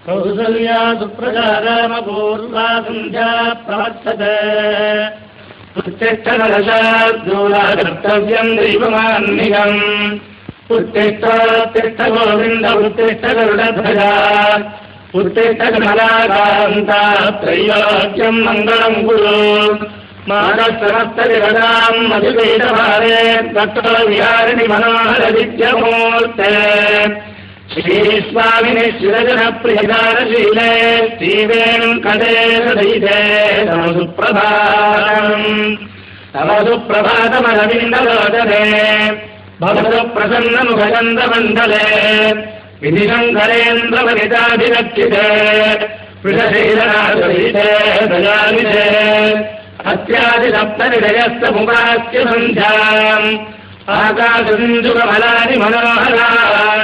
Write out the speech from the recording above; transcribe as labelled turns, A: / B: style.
A: कौसल्या सुप्रजा रामपूर्वा सन्ध्या प्रवर्तते उत्तिष्ठनरशार्दूला कर्तव्यम् दैवमान्निकम् उत्तिष्ठ गोविन्द उत्तिष्ठ गरुडध्वजा उत्तिष्ठ कमलाकान्ता त्रैलोक्यम् मङ्गलम् कुरु मानसमस्तविरदाम् मधुवेदभारे तत्र विहारिणि मनोहरविद्यमूर्ते श्रीस्वामिनि शिरजनप्रियदारशीले श्रीवेङ्कटे हृदयिते तव सुप्रभातमरविन्दलोचने भवतु प्रसन्नमुखचन्द्रमण्डले विधिशङ्करेन्द्रवनिताभिरक्षिते वृषशीलनादयिते दयानिधे अत्यादिसप्तनिधयस्तमुपास्य सन्ध्याम् आकाशसिन्धुकमलानि मनोहराः